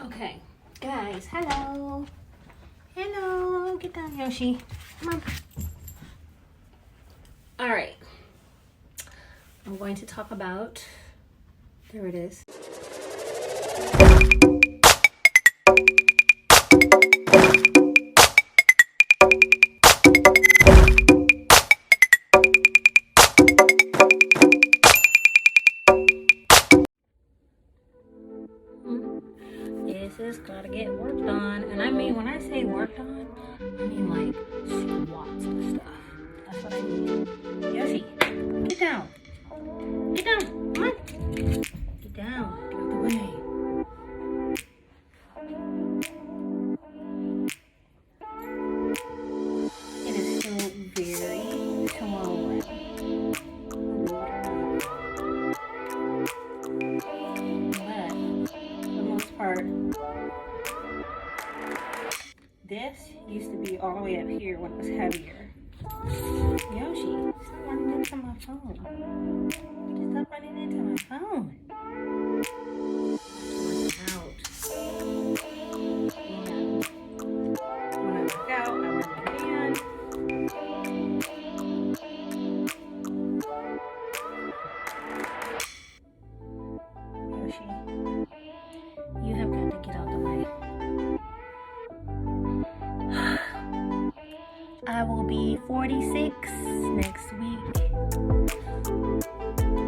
Okay, guys, hello. Hello, get down, Yoshi. Come on. All right. I'm going to talk about, there it is. This is gotta get worked on. And I mean, when I say worked on, I mean like squats and stuff. That's what I mean. Yoshi, get down. Get down. Come on. Get down. Get out the way. It is still very swollen. But for the most part, this used to be all the way up here when it was heavier. Yoshi, stop running into my phone. Stop running into my phone. Out. And when I work out, I run my hand. Yoshi, you have got to get out the way. I will be 46 next week.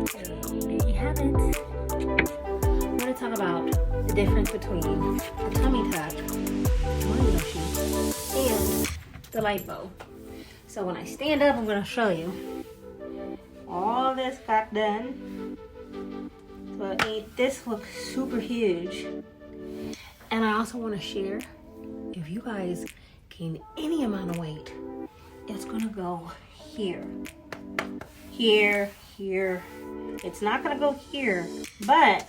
So there you have it. I'm going to talk about the difference between the tummy tuck, Yoshi, and the lipo. So when I stand up, I'm going to show you. All this got done. So it made this look super huge. And I also want to share, if you guys gain any amount of weight, it's gonna go here, here, here. It's not gonna go here, but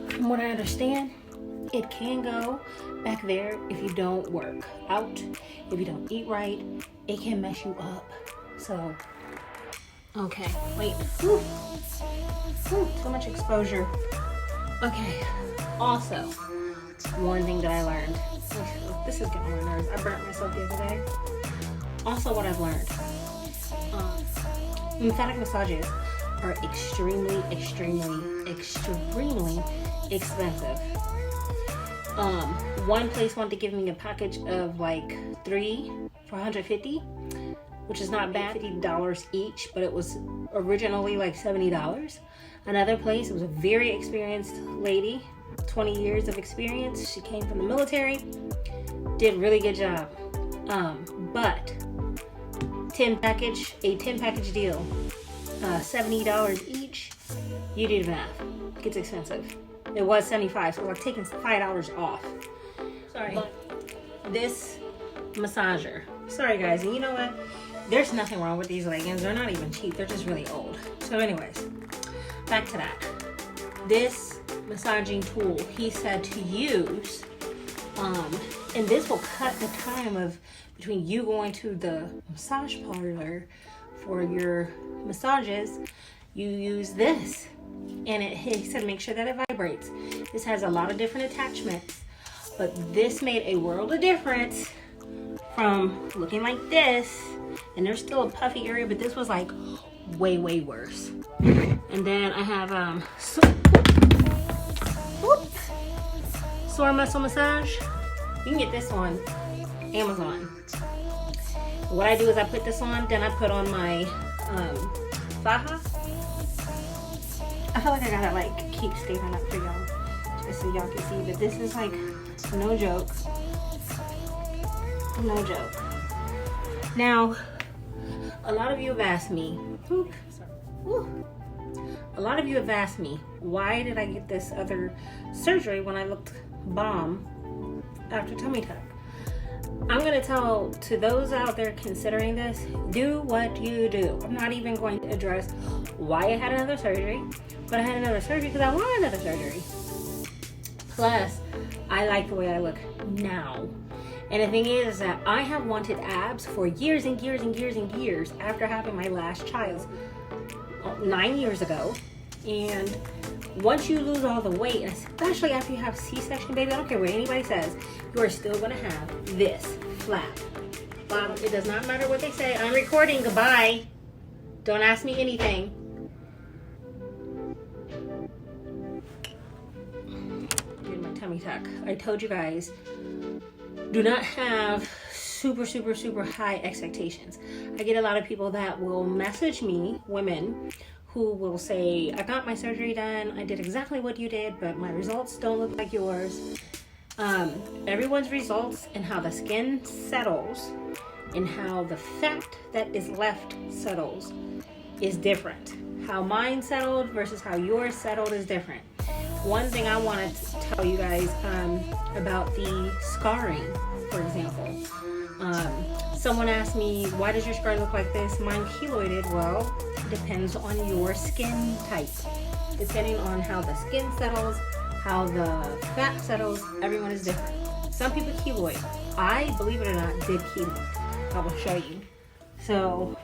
from what I understand, it can go back there if you don't work out, if you don't eat right. It can mess you up. So, okay, wait. Whew. Whew, too much exposure. Okay, also, one thing that I learned. This is getting on my nerves. I burnt myself the other day. Also, what I've learned, lymphatic massages are extremely, extremely, extremely expensive. One place wanted to give me a package of like 3 for $150, which is not bad, $50 each, but it was originally like $70. Another place, it was a very experienced lady, 20 years of experience. She came from the military, did a really good job. But 10 package deal, $70 each. You do the math. It gets expensive. It was $75, so we're taking $5 off. Sorry. But this massager. Sorry guys, and you know what? There's nothing wrong with these leggings. They're not even cheap. They're just really old. So anyways, back to that. This massaging tool, he said to use, and this will cut the time of between you going to the massage parlor for your massages. You use this, and he said make sure that it vibrates. This has a lot of different attachments, but this made a world of difference from looking like this, and there's still a puffy area, but this was like way worse. And then I have sore muscle massage. You can get this on Amazon. What I do is I put this on, then I put on my faja. I feel like I gotta like keep standing up for y'all, just so y'all can see. But this is like no joke, no joke. Now, a lot of you have asked me. A lot of you have asked me, why did I get this other surgery when I looked bomb after tummy tuck? I'm going to tell to those out there considering this, do what you do. I'm not even going to address why I had another surgery, but I had another surgery because I want another surgery. Plus, I like the way I look now. And the thing is that I have wanted abs for years and years and years and years after having my last child 9 years ago. And once you lose all the weight, especially after you have C-section, baby, I don't care what anybody says, you are still gonna have this flat bottom. It does not matter what they say. I'm recording, goodbye. Don't ask me anything. Did my tummy tuck. I told you guys, do not have super high expectations. I get a lot of people that will message me, women, who will say, I got my surgery done, I did exactly what you did, but my results don't look like yours. Everyone's results and how the skin settles and how the fat that is left settles is different. How mine settled versus how yours settled is different. One thing I wanted to tell you guys about the scarring, for example. Someone asked me, why does your scar look like this? Mine keloided. Well, it depends on your skin type. Depending on how the skin settles, how the fat settles, everyone is different. Some people keloid. I, believe it or not, did keloid. I will show you. So,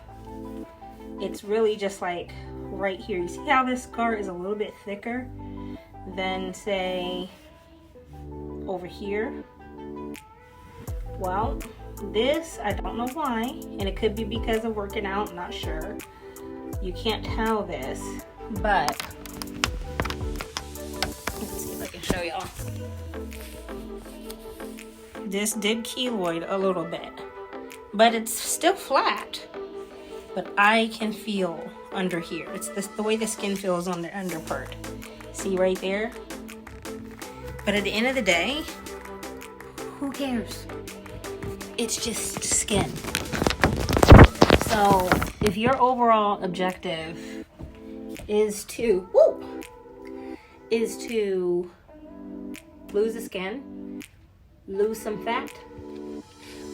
it's really just like right here. You see how this scar is a little bit thicker than, say, over here? Well, this, I don't know why, and it could be because of working out, I'm not sure. You can't tell this, but let's see if I can show y'all. This did keloid a little bit, but it's still flat. But I can feel under here. It's the way the skin feels on the under part. See right there? But at the end of the day, who cares? It's just skin. So if your overall objective is to lose the skin, lose some fat,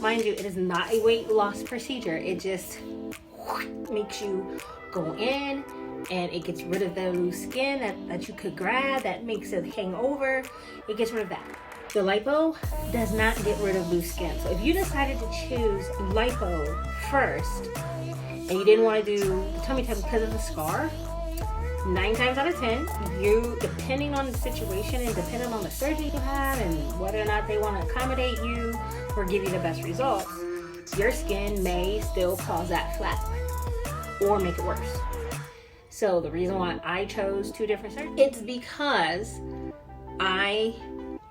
mind you, it is not a weight loss procedure. It just makes you go in and it gets rid of the loose skin that you could grab, that makes it hang over. It gets rid of that. The lipo does not get rid of loose skin. So if you decided to choose lipo first and you didn't want to do the tummy tuck because of the scar, 9 times out of 10, you, depending on the situation and depending on the surgery you have and whether or not they want to accommodate you or give you the best results, your skin may still cause that flat or make it worse. So the reason why I chose 2 different surgeries, it's because I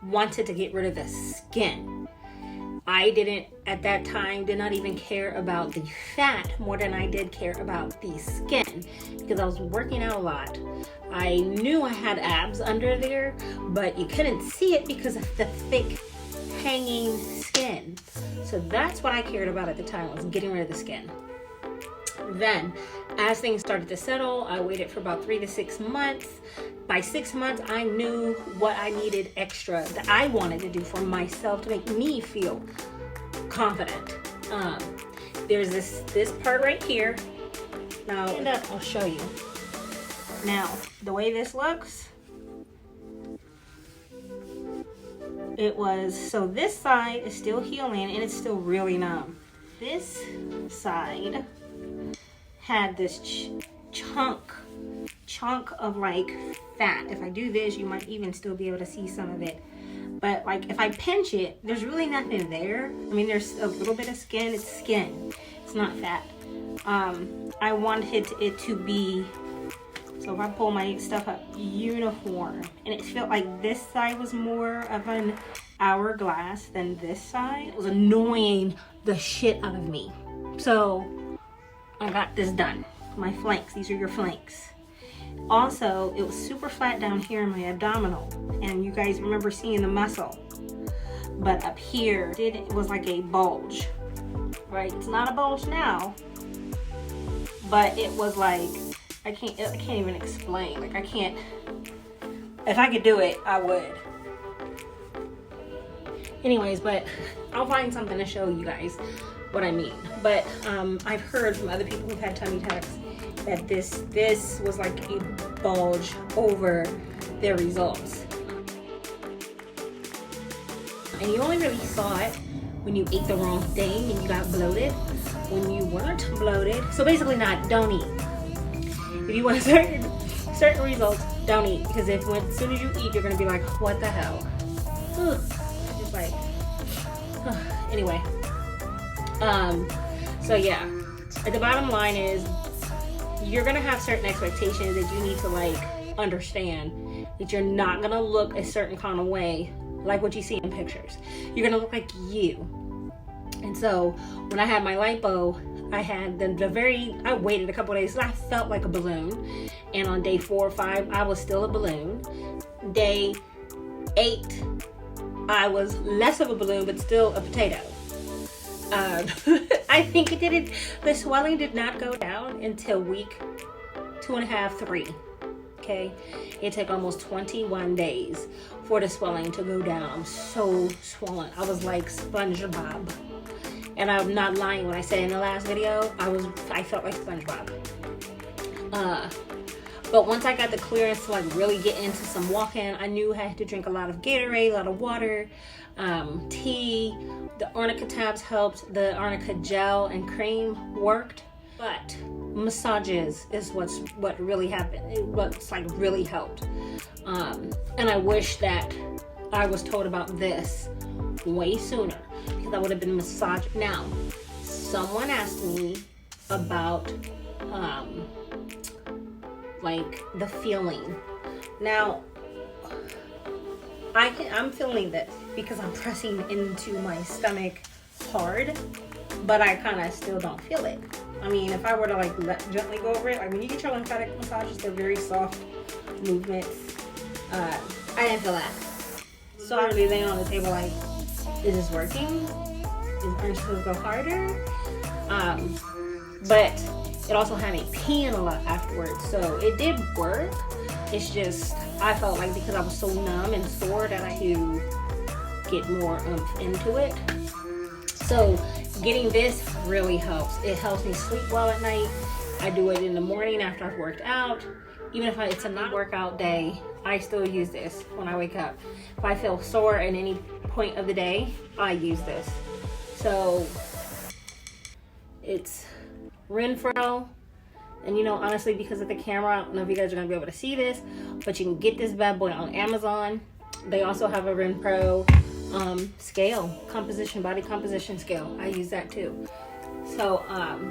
wanted to get rid of the skin. I didn't, at that time, did not even care about the fat more than I did care about the skin, because I was working out a lot. I knew I had abs under there, but you couldn't see it because of the thick hanging skin. So that's what I cared about at the time, was getting rid of the skin. Then, as things started to settle, I waited for about 3 to 6 months. By 6 months, I knew what I needed extra that I wanted to do for myself to make me feel confident. There's this part right here. Now, I'll show you. Now, the way this looks, it was, so this side is still healing and it's still really numb. This side had this chunk of like fat. If I do this, you might even still be able to see some of it. But like if I pinch it, there's really nothing there. I mean, there's a little bit of skin. It's skin. It's not fat. I wanted it to be, so if I pull my stuff up, uniform. And it felt like this side was more of an hourglass than this side. It was annoying the shit out of me. So I got this done. My flanks, these are your flanks. Also, it was super flat down here in my abdominal, and you guys remember seeing the muscle. But up here, it was like a bulge, right? It's not a bulge now, but it was like, I can't even explain. Like I can't, if I could do it, I would. Anyways, but I'll find something to show you guys what I mean. But I've heard from other people who've had tummy tucks that this was like a bulge over their results. And you only really saw it when you ate the wrong thing and you got bloated. When you weren't bloated, so basically don't eat. If you want certain results, don't eat, because as soon as you eat, you're gonna be like, what the hell? Ugh. Just like, anyway. So yeah, the bottom line is you're gonna have certain expectations that you need to like understand that you're not gonna look a certain kind of way like what you see in pictures. You're gonna look like you. And so when I had my lipo, I had I waited a couple of days, so I felt like a balloon. And on day 4 or 5, I was still a balloon. Day 8, I was less of a balloon, but still a potato. I think the swelling did not go down until week 2.5, 3. Okay, it took almost 21 days for the swelling to go down. I'm so swollen. I was like SpongeBob. And I'm not lying when I said in the last video, I felt like SpongeBob. But once I got the clearance to like really get into some walking, I knew I had to drink a lot of Gatorade, a lot of water, tea. The arnica tabs helped. The arnica gel and cream worked. But massages is what really happened. What's like really helped. And I wish that I was told about this way sooner, because I would have been massaged. Now, someone asked me about like the feeling. Now, I'm feeling this because I'm pressing into my stomach hard, but I kind of still don't feel it. I mean, if I were to like gently go over it, like when you get your lymphatic massages, they're very soft movements. I didn't feel that. So I really laying on the table like, is this working? Are you supposed to go harder? But it also had me peeing a lot afterwards, so it did work. It's just, I felt like because I was so numb and sore that I had to get more into it. So getting this really helps. It helps me sleep well at night. I do it in the morning after I've worked out. Even if it's a non-workout day, I still use this when I wake up. If I feel sore at any point of the day, I use this. So it's RENPHO. And you know, honestly, because of the camera, I don't know if you guys are gonna be able to see this, but you can get this bad boy on Amazon. They also have a RENPHO scale, body composition scale. I use that too. So,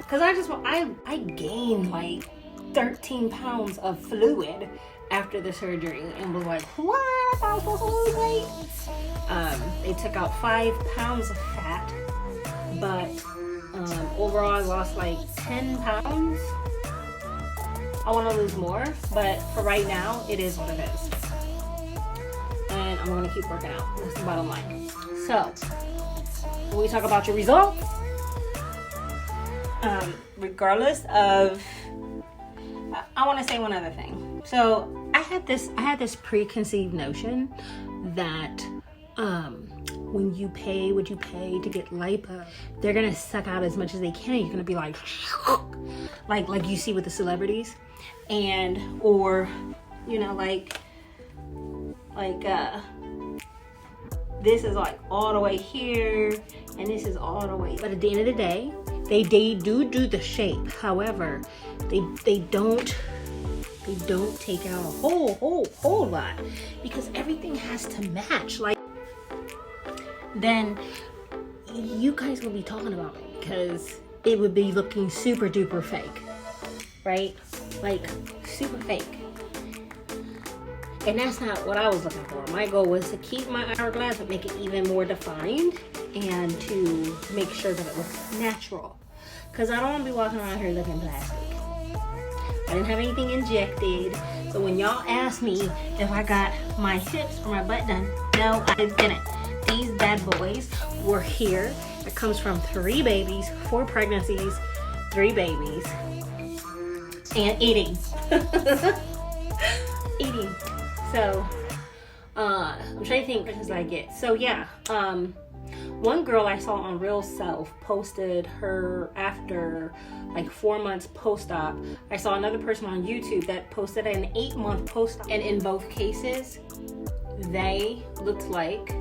cause I gained like 13 pounds of fluid after the surgery and was like, what? I was supposed to lose weight? They took out 5 pounds of fat, but overall I lost like 10 pounds. I want to lose more, but for right now, it is what it is. And I'm going to keep working out. That's the bottom line. So, when we talk about your results, regardless of, I want to say one other thing. So, I had this preconceived notion that when you pay what you pay to get lipo, they're gonna suck out as much as they can. You're gonna be like you see with the celebrities, and or you know like this is like all the way here, and this is all the way. But at the end of the day, they do the shape. However, they don't take out a whole lot, because everything has to match. Like, then you guys will be talking about it, because it would be looking super duper fake, right? Like super fake. And that's not what I was looking for. My goal was to keep my hourglass but make it even more defined, and to make sure that it looks natural, because I don't want to be walking around here looking plastic. I didn't have anything injected. So when y'all ask me if I got my hips or my butt done, no, I didn't. These bad boys were here. It comes from 3 babies, 4 pregnancies, 3 babies, and eating. Eating. So, I'm trying to think what I get. So yeah, one girl I saw on Real Self posted her after like 4 months post-op. I saw another person on YouTube that posted an 8-month post-op, and in both cases, they looked like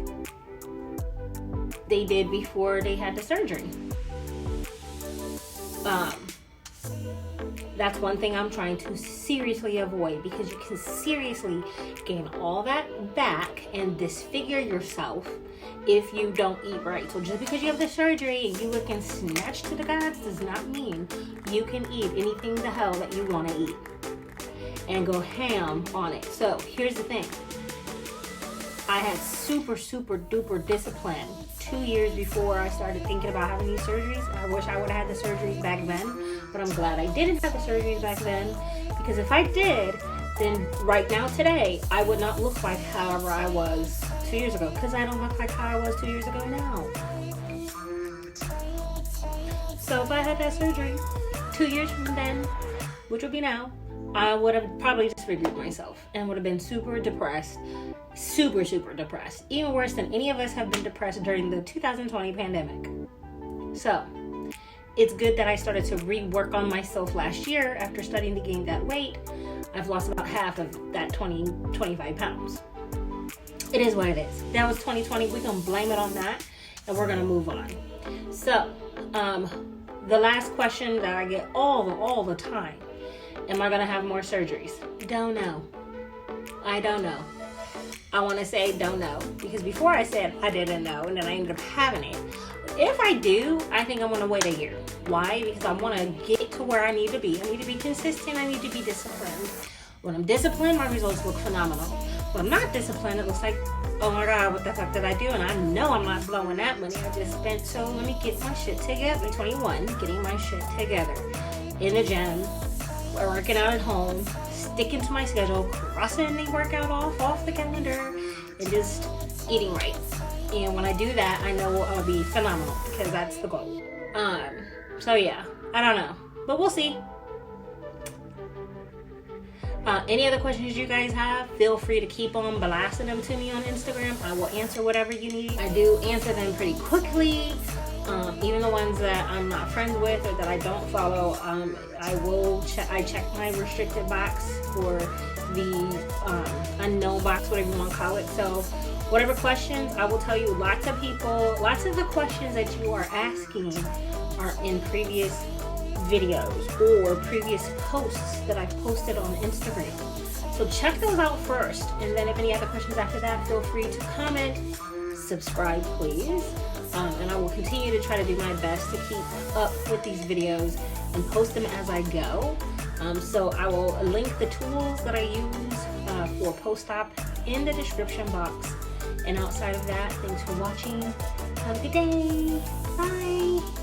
they did before they had the surgery. That's one thing I'm trying to seriously avoid, because you can seriously gain all that back and disfigure yourself if you don't eat right. So just because you have the surgery and you looking snatched to the gods does not mean you can eat anything the hell that you want to eat and go ham on it. So here's the thing. I had super duper discipline 2 years before I started thinking about having these surgeries. I wish I would have had the surgeries back then, but I'm glad I didn't have the surgeries back then, because if I did, then right now today I would not look like however I was 2 years ago, because I don't look like how I was 2 years ago now. So if I had that surgery 2 years from then, which would be now, I would have probably disfigured myself and would have been super depressed, super depressed, even worse than any of us have been depressed during the 2020 pandemic. So it's good that I started to rework on myself last year after starting to gain that weight. I've lost about half of that 25 pounds. It is what it is. That was 2020. We're gonna blame it on that, and we're gonna move on. So the last question that I get all the time: am I gonna have more surgeries? Don't know. I don't know. I want to say don't know, because before I said I didn't know, and then I ended up having it. If I do, I think I'm going to wait a year. Why? Because I want to get to where I need to be. I need to be consistent. I need to be disciplined. When I'm disciplined, my results look phenomenal. When I'm not disciplined, it looks like, oh my God, what the fuck did I do? And I know I'm not blowing that money I just spent. So let me get my shit together. 21, getting my shit together in the gym, working out at home, sticking to my schedule, crossing the workout off the calendar, and just eating right. And when I do that, I know I'll be phenomenal, because that's the goal. So yeah, I don't know, but we'll see. Any other questions you guys have, feel free to keep on blasting them to me on Instagram. I will answer whatever you need. I do answer them pretty quickly. Even the ones that I'm not friends with or that I don't follow, I check my restricted box for the unknown box, whatever you want to call it. So whatever questions, I will tell you. Lots of the questions that you are asking are in previous videos or previous posts that I've posted on Instagram. So check those out first, and then if any other questions after that, feel free to comment, subscribe please. And I will continue to try to do my best to keep up with these videos and post them as I go. So I will link the tools that I use for post-op in the description box. And outside of that, thanks for watching. Have a good day. Bye.